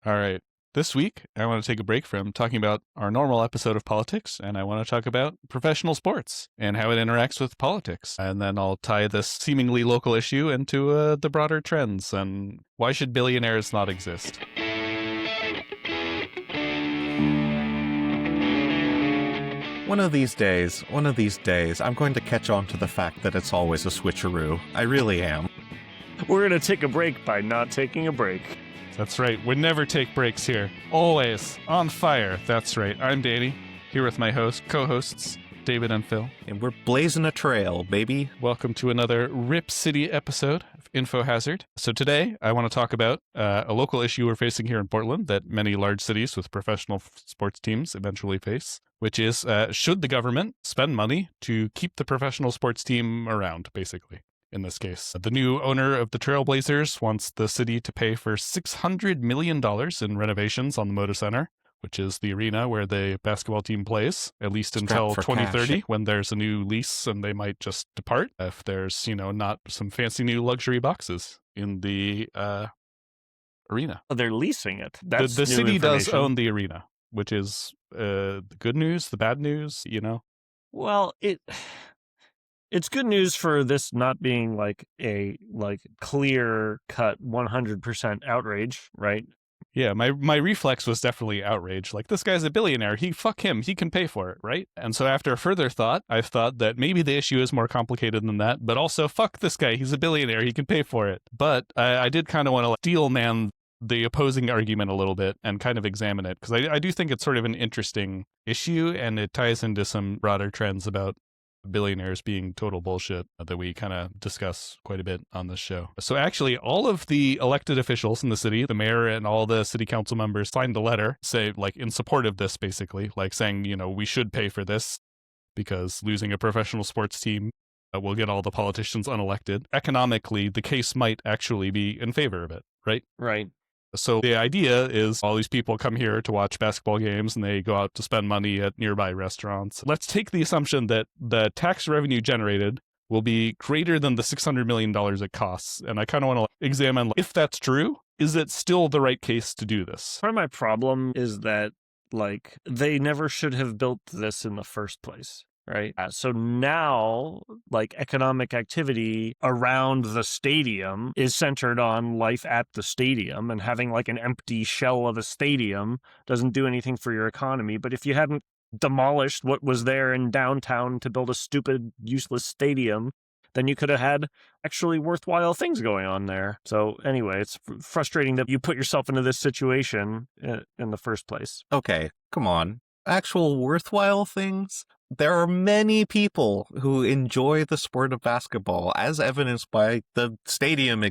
All right. This week, I want to take a break from talking about our normal episode of politics, and I want to talk about professional sports and how it interacts with politics. And then I'll tie this seemingly local issue into the broader trends and why should billionaires not exist? One of these days, I'm going to catch on to the fact that it's always a switcheroo. I really am. We're going to take a break by not taking a break. That's right. We never take breaks here. Always on fire. That's right. I'm Danny, here with my co-hosts, David and Phil. And we're blazing a trail, baby. Welcome to another Rip City episode of Info Hazard. So today, I want to talk about a local issue we're facing here in Portland that many large cities with professional sports teams eventually face, which is should the government spend money to keep the professional sports team around, basically. In this case, the new owner of the Trailblazers wants the city to pay for $600 million in renovations on the Moda Center, which is the arena where the basketball team plays, at least until 2030, when there's a new lease and they might just depart if there's, not some fancy new luxury boxes in the arena. Oh, they're leasing it. That's the city does information. own the arena, which is the good news, the bad news, Well, it's good news for this not being like a clear cut 100% outrage, right? Yeah, my reflex was definitely outrage. Like, this guy's a billionaire. Fuck him. He can pay for it, right? And so after further thought, I've thought that maybe the issue is more complicated than that, but also fuck this guy. He's a billionaire. He can pay for it. But I did kind of want to steel man the opposing argument a little bit and kind of examine it, because I do think it's sort of an interesting issue, and it ties into some broader trends about billionaires being total bullshit that we kind of discuss quite a bit on this show. So actually, all of the elected officials in the city, the mayor and all the city council members, signed a letter, in support of this, basically, like saying, we should pay for this because losing a professional sports team will get all the politicians unelected. Economically, the case might actually be in favor of it, right? Right. So the idea is all these people come here to watch basketball games and they go out to spend money at nearby restaurants. Let's take the assumption that the tax revenue generated will be greater than the $600 million it costs. And I kind of want to examine, if that's true, is it still the right case to do this? Part of my problem is that, they never should have built this in the first place. Right. So now, economic activity around the stadium is centered on life at the stadium, and having an empty shell of a stadium doesn't do anything for your economy. But if you hadn't demolished what was there in downtown to build a stupid, useless stadium, then you could have had actually worthwhile things going on there. So anyway, it's frustrating that you put yourself into this situation in the first place. Okay, come on. Actual worthwhile things? There are many people who enjoy the sport of basketball, as evidenced by the stadium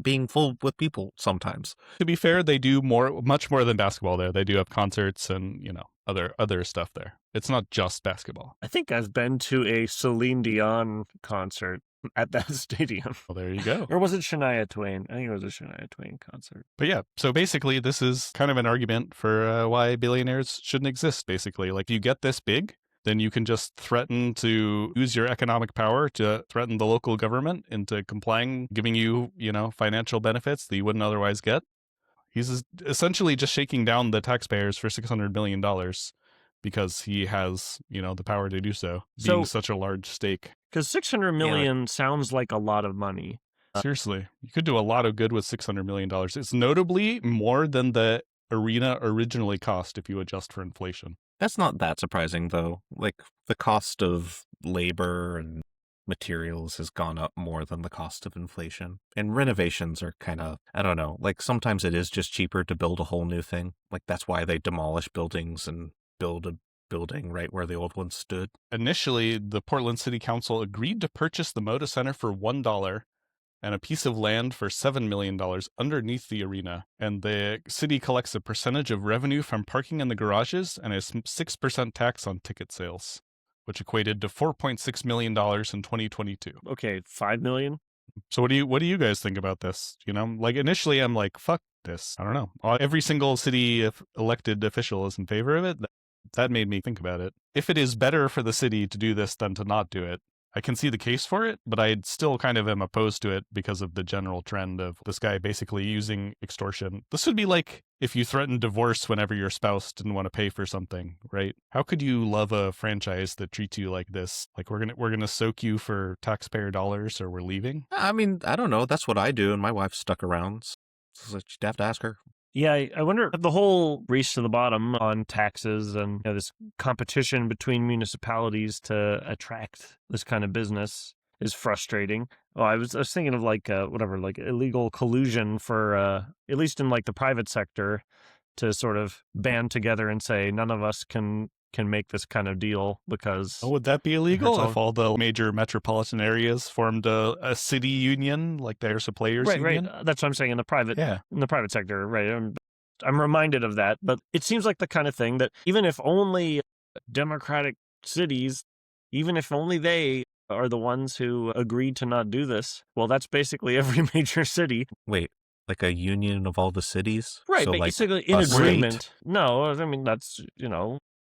being full with people sometimes. To be fair, they do much more than basketball there. They do have concerts and, other stuff there. It's not just basketball. I think I've been to a Celine Dion concert at that stadium. Well, there you go. Or was it Shania Twain? I think it was a Shania Twain concert. But yeah, so basically this is kind of an argument for why billionaires shouldn't exist, basically. Like, you get this big, then you can just threaten to use your economic power to threaten the local government into complying, giving you, financial benefits that you wouldn't otherwise get. He's essentially just shaking down the taxpayers for $600 million because he has, the power to do so, being such a large stake. Because $600 million sounds like a lot of money. Seriously, you could do a lot of good with $600 million. It's notably more than the arena originally cost if you adjust for inflation. That's not that surprising, though. The cost of labor and materials has gone up more than the cost of inflation. And renovations are kind of, I don't know, sometimes it is just cheaper to build a whole new thing. That's why they demolish buildings and build a building right where the old one stood. Initially, the Portland City Council agreed to purchase the Moda Center for $1 and a piece of land for $7 million underneath the arena. And the city collects a percentage of revenue from parking in the garages and a 6% tax on ticket sales, which equated to $4.6 million in 2022. Okay, $5 million? So what do you guys think about this? Initially I'm like, fuck this. I don't know. Every single city elected official is in favor of it. That made me think about it. If it is better for the city to do this than to not do it, I can see the case for it, but I still kind of am opposed to it because of the general trend of this guy basically using extortion. This would be like if you threatened divorce whenever your spouse didn't want to pay for something, right? How could you love a franchise that treats you like this? Like we're gonna soak you for taxpayer dollars, or we're leaving? I mean, I don't know. That's what I do, and my wife stuck around. So you'd have to ask her. Yeah, I wonder if the whole race to the bottom on taxes and this competition between municipalities to attract this kind of business is frustrating. Oh, I was thinking of like illegal collusion for at least in like the private sector to sort of band together and say none of us can make this kind of deal because would that be illegal That's if all the major metropolitan areas formed a city union, like there's a players union? Right. That's what I'm saying in the private sector, right? I'm reminded of that, but it seems like the kind of thing that even if only democratic cities, even if only they are the ones who agreed to not do this, well, that's basically every major city. Wait, like a union of all the cities? Right, So basically like in a agreement. state? No, I mean, that's,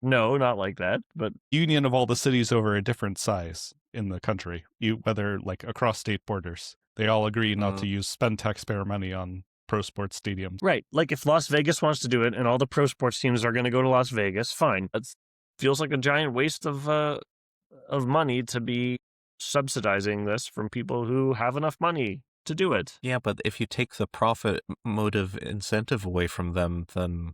no, not like that, but Union of all the cities over a different size in the country, whether like across state borders, they all agree not to spend taxpayer money on pro sports stadiums. right. Like if Las Vegas wants to do it and all the pro sports teams are going to go to Las Vegas, fine. That feels like a giant waste of money to be subsidizing this from people who have enough money to do it. Yeah, but if you take the profit motive incentive away from them, then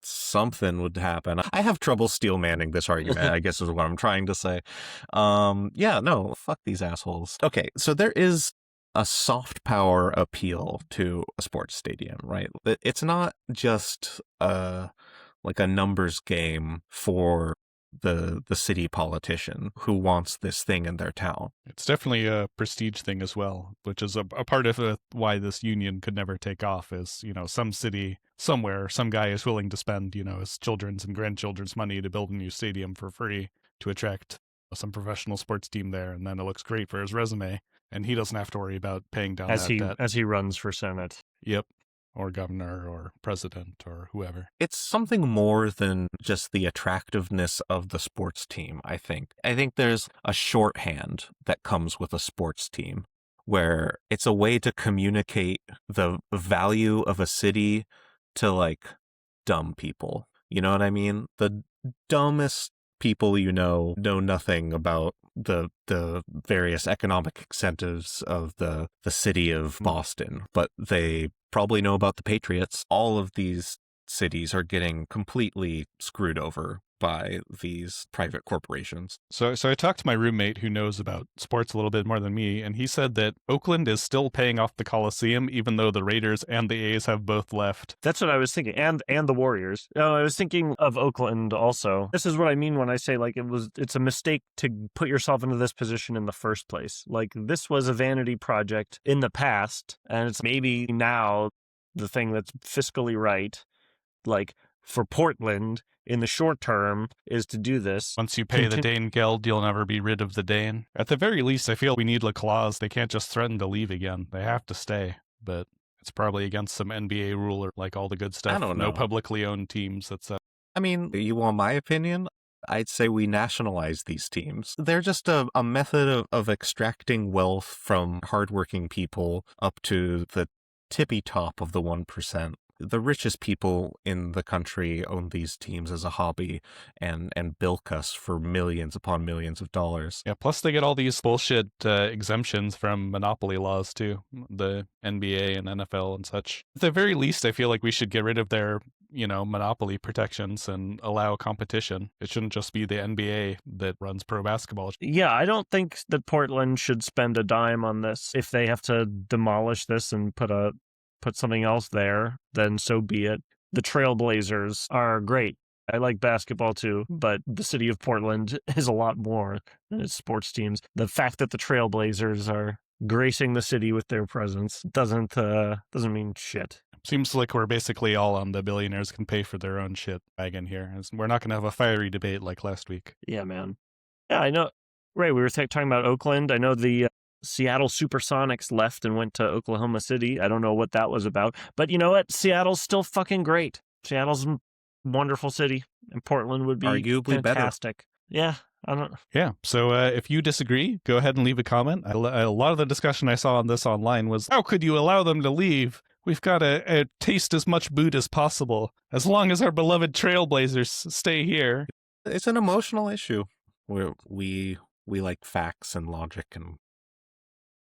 something would happen. I have trouble steel manning this argument, I guess is what I'm trying to say. Yeah, no, fuck these assholes. Okay, so there is a soft power appeal to a sports stadium, right? It's not just like a numbers game for the city politician who wants this thing in their town. It's definitely a prestige thing as well, which is a part of why this union could never take off is, some city somewhere, some guy is willing to spend, his children's and grandchildren's money to build a new stadium for free to attract some professional sports team there. And then it looks great for his resume. And he doesn't have to worry about paying down that debt. As he runs for Senate. Yep. Or governor or president or whoever. It's something more than just the attractiveness of the sports team, I think. I think there's a shorthand that comes with a sports team where it's a way to communicate the value of a city to like dumb people. You know what I mean? The dumbest people know nothing about the various economic incentives of the city of Boston, but they probably know about the Patriots. All of these cities are getting completely screwed over by these private corporations. So I talked to my roommate who knows about sports a little bit more than me, and he said that Oakland is still paying off the Coliseum, even though the Raiders and the A's have both left. That's what I was thinking, and the Warriors. No, I was thinking of Oakland also. This is what I mean when I say like it's a mistake to put yourself into this position in the first place. Like this was a vanity project in the past, and it's maybe now the thing that's fiscally right. Like for Portland in the short term is to do this. Once you pay the Dane Geld, you'll never be rid of the Dane. At the very least, I feel we need a clause. They can't just threaten to leave again. They have to stay. But it's probably against some NBA rule or like all the good stuff. I don't know. No publicly owned teams. I mean, you want my opinion? I'd say we nationalize these teams. They're just a method of extracting wealth from hardworking people up to the tippy top of the 1%. The richest people in the country own these teams as a hobby and bilk us for millions upon millions of dollars. Yeah, plus they get all these bullshit exemptions from monopoly laws too, the NBA and NFL and such. At the very least, I feel like we should get rid of their, monopoly protections and allow competition. It shouldn't just be the NBA that runs pro basketball. Yeah, I don't think that Portland should spend a dime on this. If they have to demolish this and put something else there, then so be it. The Trailblazers are great. I like basketball too, but the city of Portland is a lot more than its sports teams. The fact that the Trailblazers are gracing the city with their presence doesn't mean shit. Seems like we're basically all on the billionaires can pay for their own shit wagon here. We're not going to have a fiery debate like last week. Yeah, man. Yeah, I know. Right, we were talking about Oakland. I know the Seattle Supersonics left and went to Oklahoma City. I don't know what that was about. But you know what? Seattle's still fucking great. Seattle's a wonderful city. And Portland would be arguably fantastic. Better. Yeah, I don't. Yeah. So if you disagree, go ahead and leave a comment. A lot of the discussion I saw on this online was, how could you allow them to leave? We've got to taste as much boot as possible, as long as our beloved trailblazers stay here. It's an emotional issue where we like facts and logic and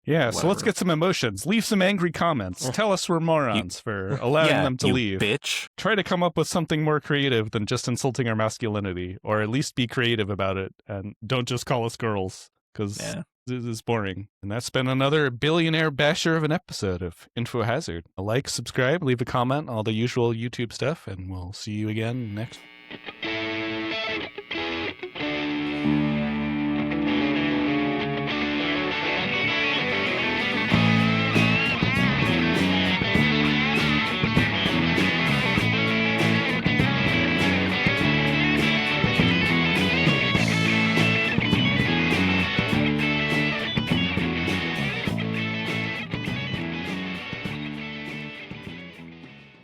Yeah, so let's whatever. get some emotions. Leave some angry comments. Tell us we're morons for allowing them to you leave. bitch. Try to come up with something more creative than just insulting our masculinity, or at least be creative about it, and don't just call us girls, because Yeah. this is boring. And that's been another billionaire basher of an episode of Info Hazard. Like, subscribe, leave a comment, all the usual YouTube stuff, and we'll see you again next.